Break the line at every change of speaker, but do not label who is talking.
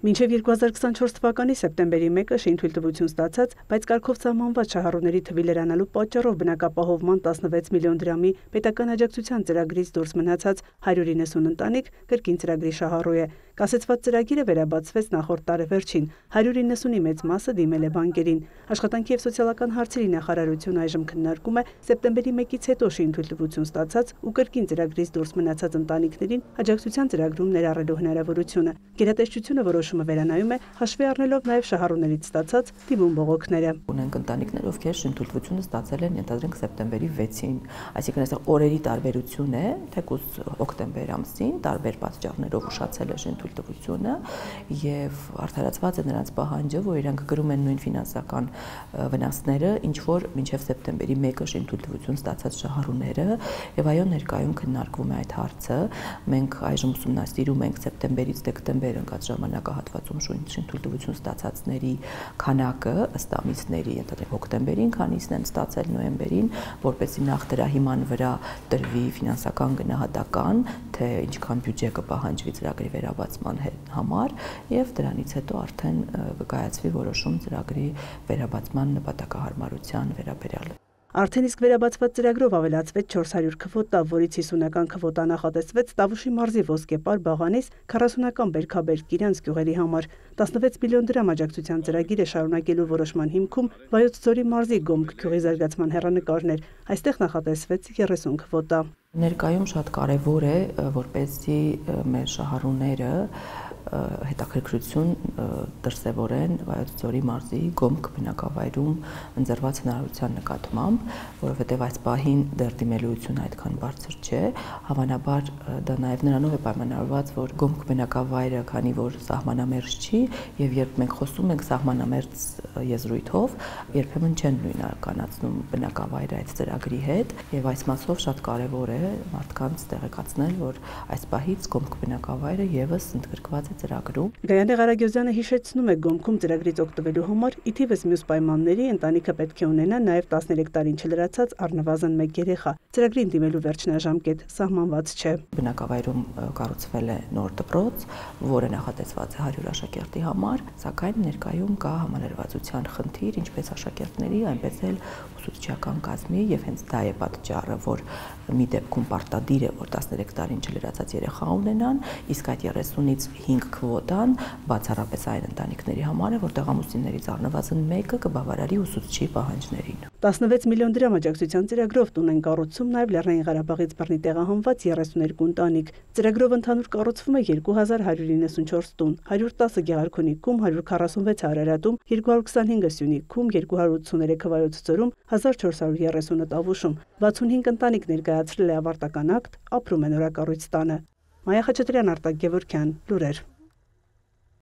Մինչև 2024 թվականի սեպտեմբերի 1-ը շինթույլտվություն ստացած, բայց կարգով սահմանված շահառուների թվի լրանալու պատճառով բնակապահովման 16 միլիոն դրամի պետական աջակցության ծրագրից դուրս մնացած 190 ընտանիք կրկին ծրագրի շահառու է։ Կասեցված ծրագիրը վերաբացվեց նախորդ տարեվերջին, 190-ի մեծ մասը դիմել է բանկերին։ Աշխատանքի և սոցիալական հարցերի նախարարությունը այժմ քննարկում է սեպտեմբերի 1-ից հետո շինթույլտվություն ստացած ու կրկին ծրագրից դուրս մնացած ընտանիքներին աջակցության ծրագրում ներառելու հնարավորությունը։ Գերատեսչությունը որոշումը վերանայում է, հաշվի առնելով նաև շահառուներից ստացած դիմում բողոքները։
Ունենք ընտանիքներ, ովքեր շինթույլտվությունը ստացել են, ենթադրենք սեպտեմբերի 6-ին, այսինքն այստեղ օրերի տարբերություն է, թեկուզ օկտեմբեր ամսին տարբեր պատճառներով ուշացել է շինթույլտվությունը եւ արդարացված է նրանց պահանջը, որ իրենք գրում են նույն ֆինանսական վնասները, ինչ որ մինչեւ սեպտեմբերի 1-ը շինթույլտվություն ստացած շահառուները, եւ այո, ներկայում քննարկվում է այդ հարցը։ Մենք այժմ ուսումնասիրում ենք սեպտեմբերից դեկտեմբեր ընկած ժամանակահատվածում շինթույլտվություն ստացածների քանակը ըստ ամիսների, ենթադրենք հոկտեմբերին քանիսն են ստացել, նոյեմբերին, որպեսզի նախ դրա հիման վրա տրվի ֆինանսական գնահատական, թե ինչքան բյուջե կպահանջվի ծրագրի վերաբացման համար, եւ դրանից հետո արդեն կկայացվի որոշում ծրագրի վերաբացման նպատակահարմարության վերաբերյալ։
Արդեն իսկ վերաբացված ծրագրով ավելացվեց 400 քվոտա, որից 50-ական քվոտա նախատեսվեց Տավուշի մարզի Ոսկեպար, Բաղանիս, 40-ական Բերքաբերք, Կիրանց գյուղերի համար։ 16 միլիոն դրամ աջակցության ծրագիրը շարունակելու որոշման հիմքում Վայոց ձորի մարզի Գոմք գյուղի զարգացման հեռանկարներ, այստեղ նախատեսվեց 30 քվոտա։
Ներկայում շատ կարևոր է, որպեսզի մեր շահառուները հետաքրքրություն դրսևորեն Վայոց ձորի մարզի Գոմք բնակավայրում ընձեռված հնարավորության նկատմամբ, որովհետև այս պահին դեռ դիմելիությունը այդքան բարձր չէ, հավանաբար դա նաև նրանով է պայմանավորված, որ Գոմք բնակավայրը, քանի որ սահմանամերձ չի, եւ երբ մենք խոսում ենք սահմանամերձ եզրույթով, երբեմն չեն նույնականացնում բնակավայրը այդ ծրագրի հետ, եւ այս մասով շատ կարևոր է մարդկանց տեղեկացնել, որ այս պահից Գոմք բնակավայրը եւս ընդգրկված է ծրագրում։
Գայանե Ղարագյոզյանը հիշեցնում է, Գոմքում ծրագրից օգտվելու համար ի թիվս մյուս պայմանների ընտանիքը պետք է ունենա նաև 13 տարին չլրացած առնվազն 1 երեխա։ Ծրագրին դիմելու վերջնաժամկետ սահմանված չէ։
Բնակավայրում կառուցվել է նոր դպրոց, որը նախատեսված է 100 աշակերտի համար, սակայն ներկայում կա համալրվածության խնդիր, ինչպես աշակերտների, այնպես էլ ուսուցչական կազմի, եւ հենց դա է պատճառը, որ մի դեպքում պարտադիր է, որ 13 տարին չլրացած երեխա ունենան, իսկ այդ 30-ից 5 քվոտան բացառապես այն ընտանիքների համար է, որտեղ ամուսիններից առնվազն մեկը կբավարարի ուսուցչի պահանջներին։
16 միլիոն դրամ աջակցության ծրագրով տուն են կառուցում նաև Լեռնային Ղարաբաղից բռնի տեղահանված 32 ընտանիք։ Ծրագրով ընդհանուր կառուցվում է 2194 տուն, 110 Գեղարքունիքում, 146 Արարատում, 225 Սյունիքում, 283 Վայոց ձորում, 1430 Տավուշում։ 65 ընտանիք ներկայացրել է ավարտական ակտ, ապրում են օրակառույց տանը։ Մայա Խաչատրյան, Արտակ Գևորգյան, լուրեր։